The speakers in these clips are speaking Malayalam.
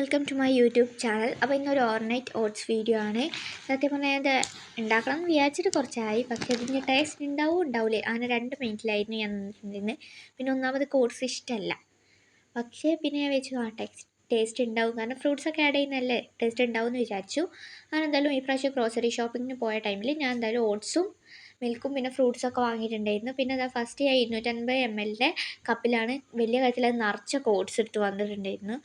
Welcome to my YouTube channel. അപ്പോൾ ഇന്നൊരു ഓവർനൈറ്റ് ഓട്സ് വീഡിയോ ആണ്. സത്യം പറഞ്ഞാൽ ഇത് ഉണ്ടാക്കണം എന്ന് വിചാരിച്ചിട്ട് കുറച്ചായി, പക്ഷേ ഇതിൻ്റെ ടേസ്റ്റ് ഉണ്ടാവില്ലേ അങ്ങനെ രണ്ട് മിനിറ്റിലായിരുന്നു ഞാൻ നിന്നിട്ടുണ്ടെന്ന്. പിന്നെ ഒന്നാമത് ഓട്സ് ഇഷ്ടമല്ല, പക്ഷേ പിന്നെ ഞാൻ വെച്ചു ടേസ്റ്റ് ഉണ്ടാവും, കാരണം ഫ്രൂട്ട്സൊക്കെ ആഡ് ചെയ്യുന്നതല്ലേ, ടേസ്റ്റ് ഉണ്ടാവും എന്ന് വിചാരിച്ചു. അങ്ങനെ എന്തായാലും ഈ പ്രാവശ്യം ഗ്രോസറി ഷോപ്പിങ്ങിന് പോയ ടൈമിൽ ഞാൻ എന്തായാലും ഓട്സും മിൽക്കും പിന്നെ ഫ്രൂട്ട്സൊക്കെ വാങ്ങിയിട്ടുണ്ടായിരുന്നു. പിന്നെ അതാ ഫസ്റ്റ് ഞാൻ 250 ml കപ്പിലാണ് വലിയ കാര്യത്തിൽ അത് നിറച്ചൊക്കെ ഓട്സ് എടുത്ത് വന്നിട്ടുണ്ടായിരുന്നു.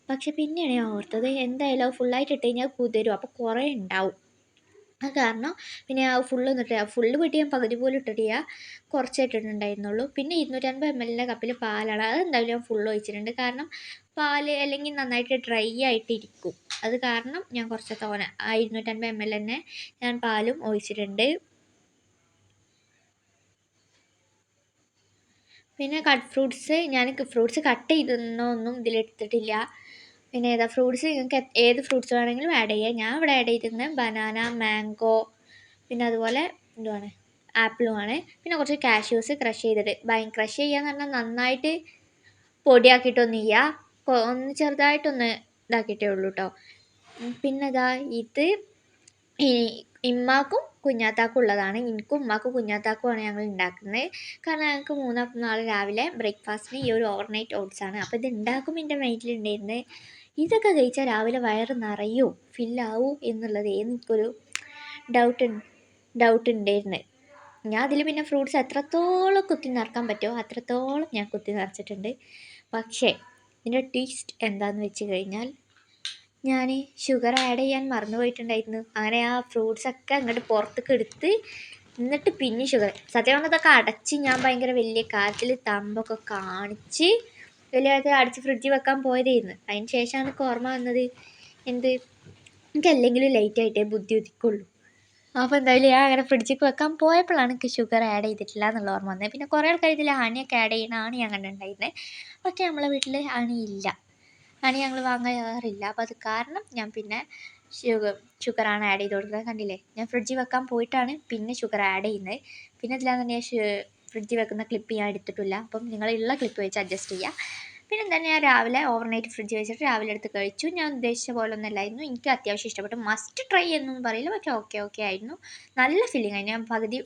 പക്ഷെ പിന്നെയാണ് ഞാൻ ഓർത്തത് എന്തായാലും അത് ഫുള്ളായിട്ട് ഇട്ട് കഴിഞ്ഞാൽ കുതിരും, അപ്പോൾ കുറേ ഉണ്ടാവും. അത് കാരണം പിന്നെ ആ ഫുള്ള് വീട്ടിൽ ഞാൻ പകുതി പോലും ഇട്ടിട്ടില്ല, കുറച്ചേ ഇട്ടിട്ടുണ്ടായിരുന്നുള്ളൂ. പിന്നെ 250 ml കപ്പിൽ പാലാണ്, അത് എന്തായാലും ഞാൻ ഫുള്ള് ഒഴിച്ചിട്ടുണ്ട്. കാരണം പാല് അല്ലെങ്കിൽ നന്നായിട്ട് ഡ്രൈ ആയിട്ടിരിക്കും, അത് കാരണം ഞാൻ കുറച്ച് തോനെ ആ 250 ml തന്നെ ഞാൻ പാലും ഒഴിച്ചിട്ടുണ്ട്. പിന്നെ ഫ്രൂട്ട്സ് കട്ട് ചെയ്തൊന്നും ഇതിലെടുത്തിട്ടില്ല. പിന്നെ ഫ്രൂട്ട്സ് നിങ്ങൾക്ക് ഏത് ഫ്രൂട്ട്സ് വേണമെങ്കിലും ആഡ് ചെയ്യാം. ഞാൻ ഇവിടെ ആഡ് ചെയ്തിരുന്നത് ബനാന, മാംഗോ, പിന്നെ അതുപോലെ എന്തുവാണ് ആപ്പിളുമാണ്. പിന്നെ കുറച്ച് കാഷ്യൂസ് ക്രഷ് ചെയ്തിട്ട്, ക്രഷ് ചെയ്യാന്ന് പറഞ്ഞാൽ നന്നായിട്ട് പൊടിയാക്കിയിട്ടൊന്നുമില്ല, ഒന്ന് ചെറുതായിട്ടൊന്ന് ഇതാക്കിയിട്ടേ ഉള്ളൂ കേട്ടോ. പിന്നെ ഇത് ഇമ്മാക്കും കുഞ്ഞാത്താക്കും ഉള്ളതാണ്. എനിക്കും ഉമ്മാക്കും കുഞ്ഞാത്താക്കുമാണ് ഞങ്ങൾ ഉണ്ടാക്കുന്നത്. കാരണം ഞങ്ങൾക്ക് മൂന്നാൾക്കും നാളെ രാവിലെ ബ്രേക്ക്ഫാസ്റ്റിന് ഈ ഒരു ഓവർനൈറ്റ് ഓട്സ് ആണ്. അപ്പോൾ ഇത് ഉണ്ടാക്കുമ്പോൾ എൻ്റെ മൈൻഡിലുണ്ടായിരുന്നത് ഇതൊക്കെ കഴിച്ചാൽ രാവിലെ വയറ് നിറയോ ഫില്ലാവൂ എന്നുള്ളത് എനിക്കൊരു ഡൗട്ട് ഉണ്ടായിരുന്നു. ഞാൻ അതിൽ പിന്നെ ഫ്രൂട്ട്സ് എത്രത്തോളം കുത്തി നിറക്കാൻ പറ്റുമോ അത്രത്തോളം ഞാൻ കുത്തി നിറച്ചിട്ടുണ്ട്. പക്ഷേ ഇതിൻ്റെ ട്വിസ്റ്റ് എന്താണെന്ന് വെച്ച് കഴിഞ്ഞാൽ ഞാൻ ഷുഗർ ആഡ് ചെയ്യാൻ മറന്നു പോയിട്ടുണ്ടായിരുന്നു. അങ്ങനെ ആ ഫ്രൂട്ട്സൊക്കെ അങ്ങോട്ട് പുറത്തേക്ക് എടുത്ത് എന്നിട്ട് പിന്നെ ഷുഗർ സത്യം പറഞ്ഞതൊക്കെ അടച്ച് ഞാൻ ഭയങ്കര വലിയ കാര്യത്തിൽ തമ്പൊക്കെ കാണിച്ച് വലിയ അടിച്ച് ഫ്രിഡ്ജിൽ വെക്കാൻ പോയതായിരുന്നു. അതിന് ശേഷമാണ് എനിക്ക് ഓർമ്മ വന്നത് എനിക്ക് അല്ലെങ്കിലും ലേറ്റായിട്ടേ ബുദ്ധി ഉദിക്കുള്ളൂ. അപ്പോൾ എന്തായാലും ഞാൻ അങ്ങനെ ഫ്രിഡ്ജിൽ വെക്കാൻ പോയപ്പോഴാണ് എനിക്ക് ഷുഗർ ആഡ് ചെയ്തിട്ടില്ല എന്നുള്ള ഓർമ്മ വന്നത്. പിന്നെ കുറേ ആൾക്കാർ ഇതിൽ ഹണിയൊക്കെ ആഡ് ചെയ്യണമാണ് ഞാൻ കണ്ടിട്ടുണ്ടായിരുന്നത്. പക്ഷേ നമ്മളെ വീട്ടിൽ ഹണിയില്ല, ഹണി ഞങ്ങൾ വാങ്ങാറില്ല. അപ്പോൾ അത് കാരണം ഞാൻ പിന്നെ ഷുഗറാണ് ആഡ് ചെയ്ത് കൊടുക്കുന്നത്. കണ്ടില്ലേ, ഞാൻ ഫ്രിഡ്ജിൽ വെക്കാൻ പോയിട്ടാണ് പിന്നെ ഷുഗർ ആഡ് ചെയ്യുന്നത്. പിന്നെ ഇതിലാണെന്ന് ഞാൻ ഫ്രിഡ്ജിൽ വെക്കുന്ന ക്ലിപ്പ് ഞാൻ എടുത്തിട്ടില്ല. അപ്പം നിങ്ങളുള്ള ക്ലിപ്പ് വെച്ച് അഡ്ജസ്റ്റ് ചെയ്യുക. പിന്നെ എന്താ, ഞാൻ രാവിലെ ഓവർനൈറ്റ് ഫ്രിഡ്ജ് വെച്ചിട്ട് രാവിലെ എടുത്ത് കഴിച്ചു. ഞാൻ ഉദ്ദേശിച്ച പോലെ ഒന്നല്ലായിരുന്നു, എനിക്ക് അത്യാവശ്യം ഇഷ്ടപ്പെട്ടു. മസ്റ്റ് ട്രൈ എന്നൊന്നും പറയില്ല, പക്ഷേ ഓക്കെ ആയിരുന്നു, നല്ല ഫീലിംഗ് ആയി. ഞാൻ പകുതി